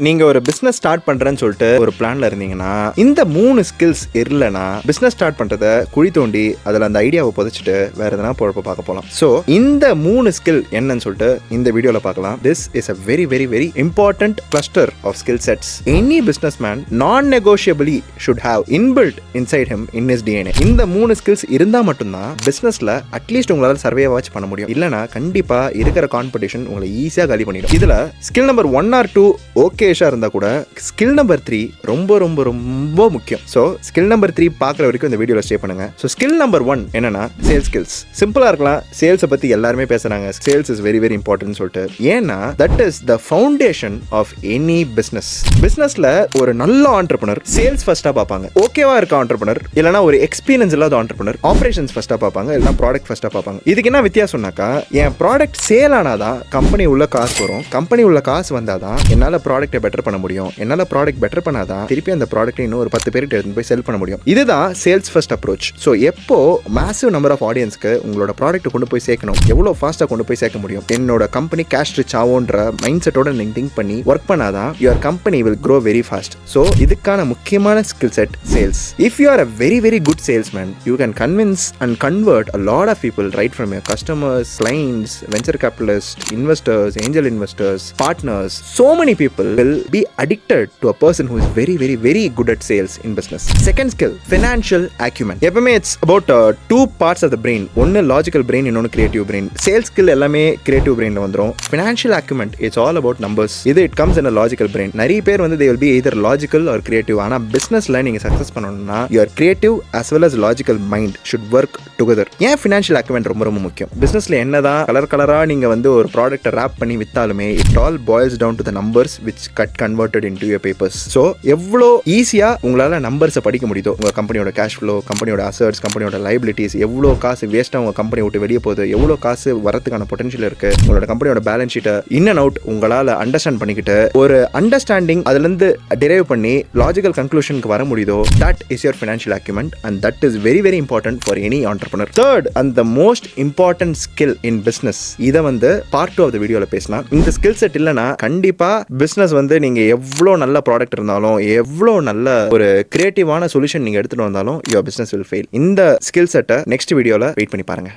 நீங்க ஒரு business start பண்றேன்னு சொல்லிட்டு ஒரு பிளான்ல இருந்தீங்கன்னா இந்த 3 ஸ்கில்ஸ் இல்லனா பிசினஸ் ஸ்டார்ட் பண்றத குழி தோண்டி அதுல அந்த ஐடியாவை புதைச்சிட்டு வேற எதனா பொழப்ப பார்க்க போலாம். சோ இந்த 3 ஸ்கில் என்னன்னு சொல்லிட்டு இந்த வீடியோல பார்க்கலாம். This is a very very very important cluster of skill sets any businessman non-negotiably should have inbuilt inside him in his DNA. இந்த 3 ஸ்கில்ஸ் இருந்தா மட்டும்தான் பிசினஸ்ல அட்லீஸ்ட் உங்களால சர்வே வாட்ச் பண்ண முடியும். இல்லனா கண்டிப்பா இருக்கிற காம்படிஷன் உங்களை ஈஸியா காலி பண்ணிடும். இதுல ஸ்கில் நம்பர் 1 or 2 ஓகே இருந்தா கூட ஸ்கில் நம்பர் 3 ரொம்ப ரொம்ப ரொம்ப முக்கியம். சோ ஸ்கில் நம்பர் 3 பார்க்குற வரைக்கும் இந்த வீடியோல ஸ்டே பண்ணுங்க. சோ ஸ்கில் நம்பர் 1 என்னன்னா சேல்ஸ் ஸ்கில்ஸ். சிம்பிளா இருக்கலாம், சேல்ஸை பத்தி எல்லாருமே பேசுறாங்க, sales is very very important சொல்லிட்டு. ஏன்னா that is the foundation of any business. பிசினஸ்ல ஒரு நல்ல ஆண்டர்பிரனர் சேல்ஸ் ஃபர்ஸ்டா பார்ப்பாங்க. ஓகேவா இருக்க ஆண்டர்பிரனர் இல்லனா ஒரு எக்ஸ்பீரியன்ஸ் இல்லாத ஆண்டர்பிரனர் ஆபரேஷன்ஸ் ஃபர்ஸ்டா பார்ப்பாங்க, இல்லனா ப்ராடக்ட் ஃபர்ஸ்டா பார்ப்பாங்க. இதுக்கு என்ன வித்தியாசம்னாக்கா, என் ப்ராடக்ட் சேல் ஆனாதான் கம்பெனி உள்ள காசு வரும், கம்பெனி உள்ள காசு வந்தாதான் என்னால ப்ராடக்ட்டை பெட்டர் பண்ண முடியும், என்னால ப்ராடக்ட் பெட்டர் பண்ணாதான் திருப்பி அந்த ப்ராடக்ட்டை இன்னும் ஒரு 10 பேருக்கு எடுத்து போய் செல் பண்ண முடியும். இதுதான் சேல்ஸ் ஃபர்ஸ்ட் அப்ரோச். ஸோ எப்போ மேசிவ் நம்பர் ஆஃப் ஆடியன்ஸ்க்கு உங்களோட ப்ராடக்ட் கொண்டு போய் சேர்க்கணும், எவ்வளோ ஃபாஸ்ட்டாக கொண்டு போய் சேர்க்க முடியும், என்னோட கம்பெனி கேஷ் ரிச் ஆகும்ன்ற மைண்ட் செட்டோட நீங்கள் திங்க் பண்ணி ஒர்க் பண்ணாதான் your company will grow very fast. So இதுக்கான முக்கியமான skill set sales. If you are a very very good salesman, you can convince and convert a lot of people right from your customers, clients, venture capitalist, investors, angel investors, partners. So many people will be addicted to a person who is very very very good at sales in business. Second skill, financial acumen. எப்பவுமே it's about two parts of the brain. ஒன்னு logical brain, இன்னொன்னு creative brain. Sales skill எல்லாமே creative brainல வந்துரும். Financial acumen, it's all about numbers. இது it comes in a logical brain. நிறைய பேர் வந்து they will be either logical or creative. ஆனா பிசினஸ்ல நீங்க சக்சஸ் பண்ணணும்னா your creative as well as logical mind should work together. ஏன் financial acumen ரொம்ப ரொம்ப முக்கியம்? பிசினஸ்ல என்னதான் கலரா நீங்க வந்து ஒரு ப்ராடக்ட்டை ரேப் பண்ணி வித்தாலுமே it all boils down to the numbers which got converted into your papers. So எவ்வளோ ஈஸியா உங்களால நம்பர்ஸை படிக்க முடியுதோ, உங்க கம்பெனியோட கேஷ் ஃப்ளோ, கம்பெனியோட அசெட்ஸ், கம்பெனியோட லைபிலிட்டிஸ், எவ்வளோ காசு வேஸ்டா உங்க கம்பெனி விட்டு வெளியே போகுது, எவ்வளோ காசு வரதுக்கான பொட்டன்ஷியல் இருக்கு, உங்களோட கம்பெனியோட பேலன்ஸ் ஷீட்டை இன் அண்ட் அவுட் உங்களால அண்டர்ஸ்டாண்ட் பண்ணிக்கிட்டு ஒரு அண்டர்ஸ்டாண்டிங் அதுல இருந்து டிரைவ் பண்ணி லாஜிக்கல் கன்க்ளூஷனுக்கு வர முடியுதோ, that is your financial acumen and that is very very important for any entrepreneur. Third and the most important skill in business, இதை வந்து பார்ட் 2 ஆஃப் த வீடியோல பேசலாம். இந்த ஸ்கில் செட் இல்லைன்னா கண்டிப்பா பிசினஸ் வந்து நீங்க எவ்வளோ நல்ல ப்ராடக்ட் இருந்தாலும், எவ்வளோ நல்ல ஒரு கிரியேட்டிவான சொல்யூஷன் நீங்க எடுத்துட்டு வந்தாலும் யுவர் பிசினஸ் வில் ஃபெயில். இந்த ஸ்கில் செட்டை நெக்ஸ்ட் வீடியோல வெயிட் பண்ணி பாருங்க.